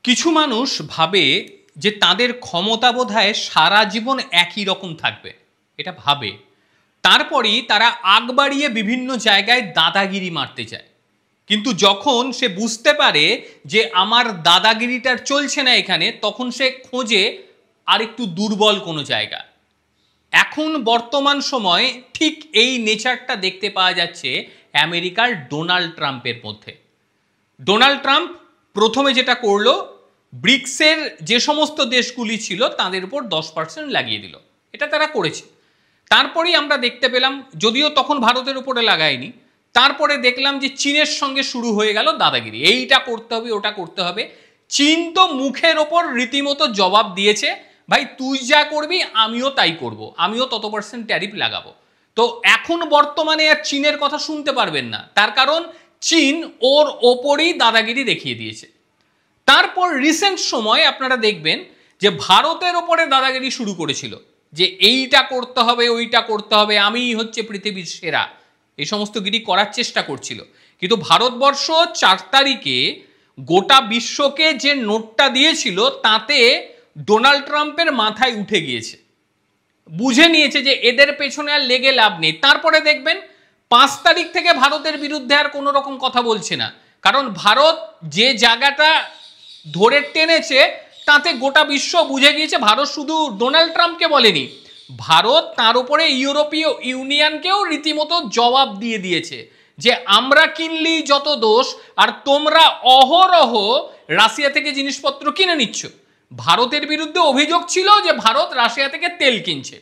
কিছু মানুষ ভাবে যে তাদের ক্ষমতা বোধহয় সারা জীবন একই রকম থাকবে, এটা ভাবে। তারপরেই তারা আগ বাড়িয়ে বিভিন্ন জায়গায় দাদাগিরি মারতে চায়। কিন্তু যখন সে বুঝতে পারে যে আমার দাদাগিরিটার চলছে না এখানে, তখন সে খোঁজে আরেকটু দুর্বল কোনো জায়গা। এখন বর্তমান সময় ঠিক এই নেচারটা দেখতে পাওয়া যাচ্ছে আমেরিকার ডোনাল্ড ট্রাম্পের মধ্যে। ডোনাল্ড ট্রাম্প প্রথমে যেটা করলো, ব্রিক্সের যে সমস্ত দেশগুলি ছিল তাদের উপর 10% লাগিয়ে দিল, এটা তারা করেছে। তারপরেই আমরা দেখতে পেলাম, যদিও তখন ভারতের উপরে লাগায়নি, তারপরে দেখলাম যে চীনের সঙ্গে শুরু হয়ে গেল দাদাগিরি, এইটা করতে হবে ওটা করতে হবে। চীন তো মুখের ওপর রীতিমতো জবাব দিয়েছে, ভাই তুই যা করবি আমিও তাই করব, আমিও তত % ট্যারিফ লাগাবো। তো এখন বর্তমানে আর চীনের কথা শুনতে পারবেন না, তার কারণ চীন ওর ওপরেই দাদাগিরি দেখিয়ে দিয়েছে। তারপর রিসেন্ট সময় আপনারা দেখবেন যে ভারতের ওপরে দাদাগিরি শুরু করেছিল, যে এইটা করতে হবে ওইটা করতে হবে, আমিই হচ্ছে পৃথিবীর সেরা, এই সমস্ত গিরি করার চেষ্টা করছিল। কিন্তু ভারতবর্ষ 4 তারিখে গোটা বিশ্বকে যে নোটটা দিয়েছিল তাতে ডোনাল্ড ট্রাম্পের মাথায় উঠে গিয়েছে, বুঝে নিয়েছে যে এদের পেছনে আর লেগে লাভ নেই। তারপরে দেখবেন 5 তারিখ থেকে ভারতের বিরুদ্ধে আর কোনো রকম কথা বলছে না, কারণ ভারত যে জায়গাটা ধরে টেনেছে তাতে গোটা বিশ্ব বুঝে গিয়েছে। ভারত শুধু ডোনাল্ড ট্রাম্পকে বলেনি, ভারত তার উপরে ইউরোপীয় ইউনিয়নকেও রীতিমতো জবাব দিয়ে দিয়েছে যে আমরা কিনলেই যত দোষ, আর তোমরা অহরহ রাশিয়া থেকে জিনিসপত্র কিনে নিচ্ছ। ভারতের বিরুদ্ধে অভিযোগ ছিল যে ভারত রাশিয়া থেকে তেল কিনছে,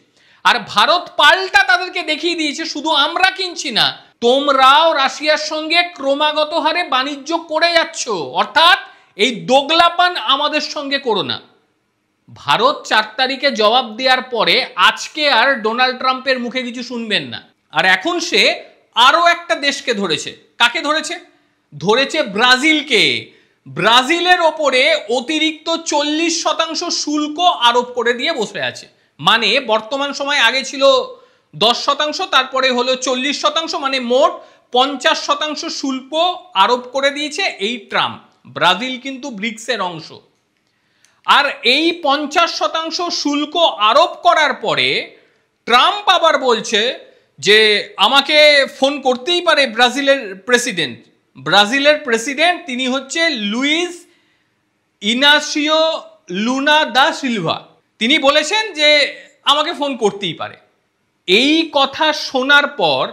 আর ভারত পাল্টা তাদেরকে দেখিয়ে দিয়েছে শুধু আমরা কিনছি না, তোমরাও রাশিয়ার সঙ্গে ক্রমাগত হারে বাণিজ্য করে যাচ্ছ, অর্থাৎ এই দোগলাপান আমাদের সঙ্গে করো না। ভারত 4 তারিখে জবাব দেওয়ার পরে আজকে আর ডোনাল্ড ট্রাম্পের মুখে কিছু শুনবেন না। আর এখন সে আরো একটা দেশকে ধরেছে। কাকে ধরেছে? ধরেছে ব্রাজিলকে। ব্রাজিলের ওপরে অতিরিক্ত 40% শুল্ক আরোপ করে দিয়ে বসে আছে। মানে বর্তমান সময় আগে ছিল 10%, তারপরে হলো 40%, মানে মোট 50% শুল্ক আরোপ করে দিয়েছে এই ট্রাম্প। ব্রাজিল কিন্তু ব্রিক্সের অংশ। আর এই 50% শুল্ক আরোপ করার পরে ট্রাম্প আবার বলছে যে আমাকে ফোন করতেই পারে ব্রাজিলের প্রেসিডেন্ট। ব্রাজিলের প্রেসিডেন্ট তিনি হচ্ছে Luiz Inacio Lula da Silva. তিনি বলেছেন যে আমাকে ফোন করতেই পারে। এই কথা শোনার পর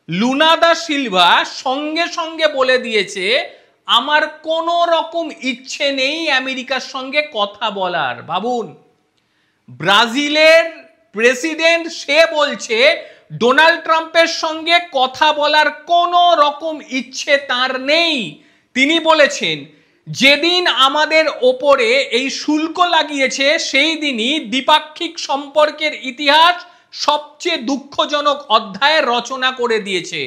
লুনা দা সিলভা সঙ্গে সঙ্গে বলে দিয়েছে আমার কোনো রকম ইচ্ছে নেই আমেরিকার সঙ্গে কথা বলার। ভাবুন, ব্রাজিলের প্রেসিডেন্ট সে বলছে ডোনাল্ড ট্রাম্পের সঙ্গে কথা বলার কোনো রকম ইচ্ছে তার নেই। তিনি বলেছেন যেদিন আমাদের ওপরে এই শুল্ক লাগিয়েছে সেই দিনই দ্বিপাক্ষিক সম্পর্কের ইতিহাস সবচেয়ে দুঃখজনক অধ্যায় রচনা করে দিয়েছে।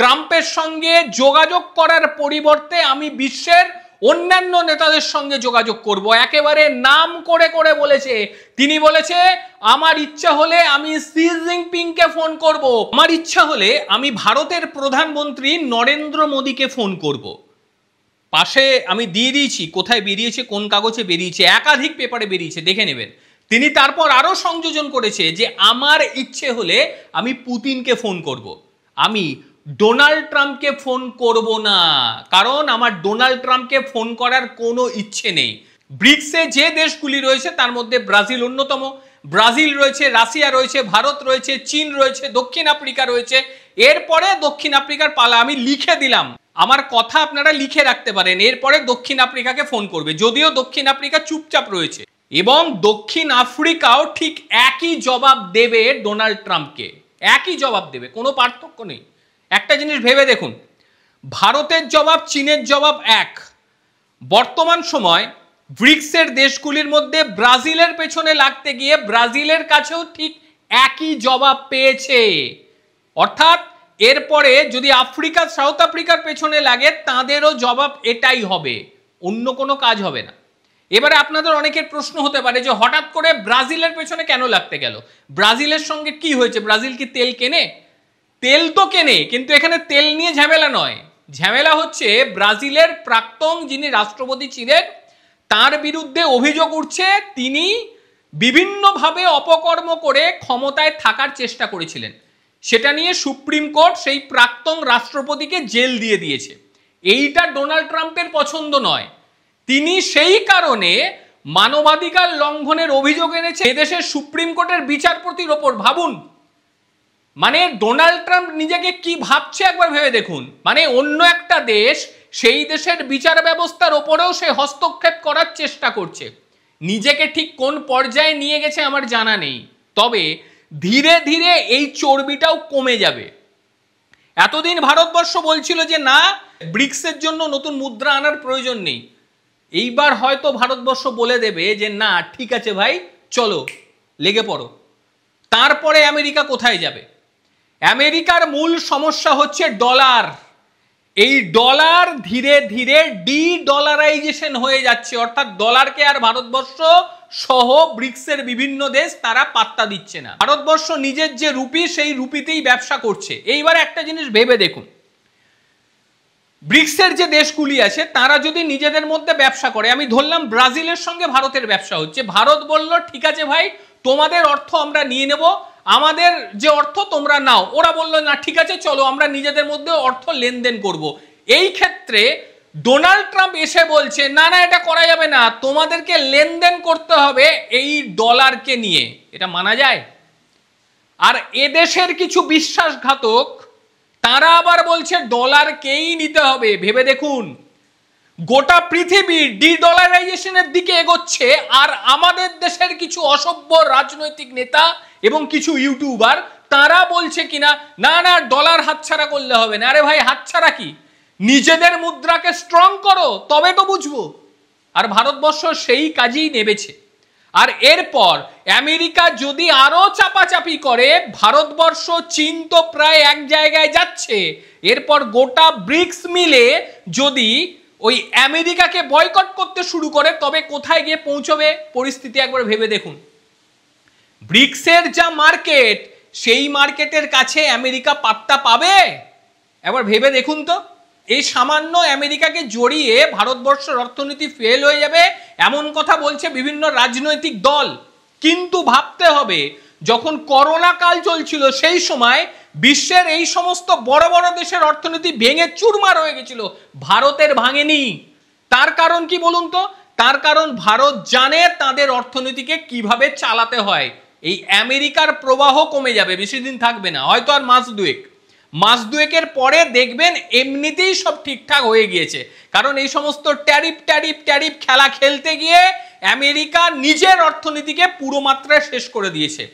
ট্রাম্পের সঙ্গে যোগাযোগ করার পরিবর্তে আমি বিশ্বের অন্যান্য নেতাদের সঙ্গে যোগাযোগ করব, একেবারে নাম করে করে বলেছে। তিনি বলেছে আমার ইচ্ছা হলে আমি শি জিনপিংকে ফোন করব, আমার ইচ্ছা হলে আমি ভারতের প্রধানমন্ত্রী নরেন্দ্র মোদীকে ফোন করব। পাশে আমি দিয়ে দিয়েছি কোথায় বেরিয়েছে, কোন কাগজে বেরিয়েছে, একাধিক পেপারে বেরিয়েছে, দেখে নেবেন। তিনি তারপর আরো সংযোজন করেছে যে আমার ইচ্ছে হলে আমি পুতিনকে ফোন করব, আমি ডোনাল্ড ট্রাম্পকে ফোন করব না, কারণ আমার ডোনাল্ড ট্রাম্পকে ফোন করার কোনো ইচ্ছে নেই। ব্রিক্সে যে দেশগুলি রয়েছে তার মধ্যে ব্রাজিল অন্যতম। ব্রাজিল রয়েছে, রাশিয়া রয়েছে, ভারত রয়েছে, চীন রয়েছে, দক্ষিণ আফ্রিকা রয়েছে। এরপরে দক্ষিণ আফ্রিকার পালা। আমি লিখে দিলাম, আমার কথা আপনারা লিখে রাখতে পারেন। এরপরে দক্ষিণ আফ্রিকাকে ফোন করবে, যদিও দক্ষিণ আফ্রিকা চুপচাপ রয়েছে, এবং দক্ষিণ আফ্রিকাও ঠিক একই জবাব দেবে ডোনাল্ড ট্রাম্পকে, একই জবাব দেবে, কোনো পার্থক্য নেই। একটা জিনিস ভেবে দেখুন, ভারতের জবাব চীনের জবাব এক। বর্তমান সময় ব্রিক্সের দেশগুলির মধ্যে ব্রাজিলের পেছনে লাগতে গিয়ে ব্রাজিলের কাছেও ঠিক একই জবাব পেয়েছে। অর্থাৎ এরপরে যদি আফ্রিকা সাউথ আফ্রিকার পেছনে লাগে তাদেরও জবাব এটাই হবে, অন্য কোনো কাজ হবে না। এবারে আপনাদের অনেকের প্রশ্ন হতে পারে যে হঠাৎ করে ব্রাজিলের পেছনে কেন লাগতে গেল? ব্রাজিলের সঙ্গে কি হয়েছে? ব্রাজিল কি তেল কেনে? তেল তো কেনে, কিন্তু এখানে তেল নিয়ে ঝামেলা নয়। ঝামেলা হচ্ছে ব্রাজিলের প্রাক্তন যিনি রাষ্ট্রপতি ছিলেন তার বিরুদ্ধে অভিযোগ উঠছে তিনি বিভিন্নভাবে অপকর্ম করে ক্ষমতায় থাকার চেষ্টা করেছিলেন। সেটা নিয়ে সুপ্রিম কোর্ট সেই প্রাক্তন রাষ্ট্রপতিকে জেল দিয়ে দিয়েছে। এইটা ডোনাল্ড ট্রাম্পের পছন্দ নয়। তিনি সেই কারণে মানবাধিকার লঙ্ঘনের অভিযোগ এনেছে এদেশের সুপ্রিম কোর্টের বিচারপতির ওপর। ভাবুন, মানে ডোনাল্ড ট্রাম্প নিজেকে কি ভাবছে একবার ভেবে দেখুন। মানে অন্য একটা দেশ, সেই দেশের বিচার ব্যবস্থার ওপরেও সে হস্তক্ষেপ করার চেষ্টা করছে। নিজেকে ঠিক কোন পর্যায়ে নিয়ে গেছে আমার জানা নেই, তবে ধীরে ধীরে এই চর্বিটাও কমে যাবে। এতদিন ভারতবর্ষ বলছিল যে না, ব্রিক্সের জন্য নতুন মুদ্রা আনার প্রয়োজন নেই। এইবার হয়তো ভারতবর্ষ বলে দেবে যে না, ঠিক আছে ভাই, চলো লেগে পড়ো। তারপরে আমেরিকা কোথায় যাবে? আমেরিকার মূল সমস্যা হচ্ছে ডলার। এই ডলার ধীরে ধীরে ডলারাইজেশন হয়ে যাচ্ছে, অর্থাৎ ডলারকে আর ভারতবর্ষ সহ ব্রিক্সের বিভিন্ন দেশ তারা পাত্তা দিচ্ছে না। ভারতবর্ষ নিজের যে রুপি, সেই রুপিতেই ব্যবসা করছে। এইবার একটা জিনিস ভেবে দেখুন, ব্রিক্সের যে দেশগুলি আছে তারা যদি নিজেদের মধ্যে ব্যবসা করে, আমি ধরলাম ব্রাজিলের সঙ্গে ভারতের ব্যবসা হচ্ছে, ভারত বলল ঠিক আছে ভাই, তোমাদের অর্থ আমরা নিয়ে নেব, আমাদের যে অর্থ তোমরা নাও। ওরা বললো না, ঠিক আছে চলো আমরা নিজেদের মধ্যে অর্থ লেনদেন করব। এই ক্ষেত্রে ডোনাল্ড ট্রাম্প এসে বলছে না না, এটা করা যাবে না, তোমাদেরকে লেনদেন করতে হবে এই ডলারকে নিয়ে। এটা মানা যায়? আর এদেশের কিছু বিশ্বাসঘাতক তারা আবার বলছে ডলারকেই নিতে হবে। ভেবে দেখুন, গোটা পৃথিবী ডিডলারাইজেশনের দিকে এগোচ্ছে, আর আমাদের দেশের কিছু অসভ্য রাজনৈতিক নেতা এবং কিছু ইউটিউবার তারা বলছে কিনা না না, ডলার হাতছাড়া করলে হবে না। আরে ভাই, হাতছাড়া কি? নিজেদের মুদ্রাকে স্ট্রং করো, তবে তো বুঝবো। আর ভারতবর্ষ সেই কাজেই নেমেছে। আর এরপর আমেরিকা যদি আরো চাপাচাপি করে, ভারতবর্ষ, চীন তো প্রায় এক জায়গায় যাচ্ছে, এরপর গোটা ব্রিক্স মিলে যদি ওই আমেরিকাকে বয়কট করতে শুরু করে, তবে কোথায় গিয়ে পৌঁছবে পরিস্থিতি একবার ভেবে দেখুন। ব্রিক্সের যা মার্কেট, সেই মার্কেটের কাছে আমেরিকা পাত্তা পাবে? একবার ভেবে দেখুন তো। এই সামান্য আমেরিকাকে জড়িয়ে ভারতবর্ষের অর্থনীতি ফেল হয়ে যাবে, এমন কথা বলছে বিভিন্ন রাজনৈতিক দল। কিন্তু ভাবতে হবে, যখন করোনা কাল চলছিল সেই সময় বিশ্বের এই সমস্ত বড় বড় দেশের অর্থনীতি ভেঙে চুরমার হয়ে গেছিল, ভারতের ভাঙেনি। তার কারণ কি বলুন তো? তার কারণ ভারত জানে তাদের অর্থনীতিকে কিভাবে চালাতে হয়। এই আমেরিকার প্রবাহ কমে যাবে, বেশি দিন থাকবে না, হয়তো আর মাস দুয়েকের পরে দেখবেন এমনিতেই সব ঠিকঠাক হয়ে গিয়েছে। কারণ এই সমস্ত ট্যারিফ খেলা খেলতে গিয়ে আমেরিকা নিজের অর্থনীতিকে পুরো মাত্রায় শেষ করে দিয়েছে।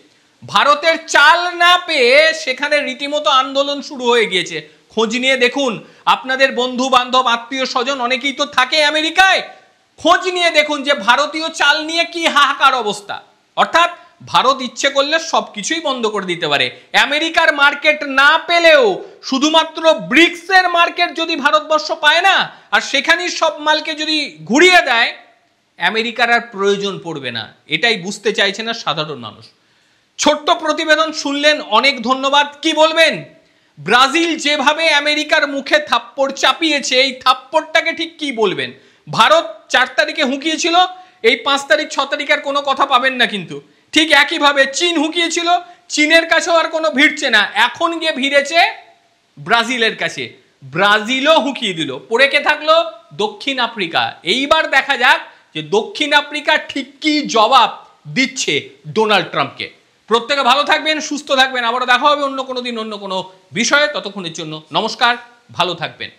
ভারতের চাল না পেয়ে সেখানে রীতিমতো আন্দোলন শুরু হয়ে গিয়েছে। খোঁজ নিয়ে দেখুন, আপনাদের বন্ধু বান্ধব, আত্মীয় স্বজন অনেকেই তো থাকে আমেরিকায়, খোঁজ নিয়ে দেখুন যে ভারতীয় চাল নিয়ে কি হাহাকার অবস্থা। অর্থাৎ ভারত ইচ্ছে করলে সবকিছুই বন্ধ করে দিতে পারে। আমেরিকার মার্কেট না পেলেও শুধুমাত্র ব্রিক্সের মার্কেট যদি ভারতবর্ষ পায় না, আর সেখানেই সব মালকে যদি ঘুরিয়ে দেয়, আমেরিকার আর প্রয়োজন পড়বে না। এটাই বুঝতে চাইছে না সাধারণ মানুষ। ছোট্ট প্রতিবেদন শুনলেন, অনেক ধন্যবাদ। কি বলবেন? ব্রাজিল যেভাবে আমেরিকার মুখে থাপ্পড় চাপিয়েছে, এই থাপ্পড়টাকে ঠিক কি বলবেন? ভারত 4 তারিখে হুঁকিয়েছিল, এই 5 তারিখ 6 তারিখ আর কোনো কথা পাবেন না। কিন্তু ঠিক একইভাবে চীন হুঁকিয়েছিল, চীনের কাছেও আর কোনো ভিড়ছে না, এখন গিয়ে ভিড়েছে ব্রাজিলের কাছে। ব্রাজিলও হুঁকিয়ে দিল, পড়ে কে থাকলো? দক্ষিণ আফ্রিকা। এইবার দেখা যাক যে দক্ষিণ আফ্রিকা ঠিক কি জবাব দিচ্ছে ডোনাল্ড ট্রাম্পকে। প্রত্যেকে ভালো থাকবেন, সুস্থ থাকবেন। আবারও দেখা হবে অন্য কোনো দিন অন্য কোনো বিষয়ে। ততক্ষণের জন্য নমস্কার, ভালো থাকবেন।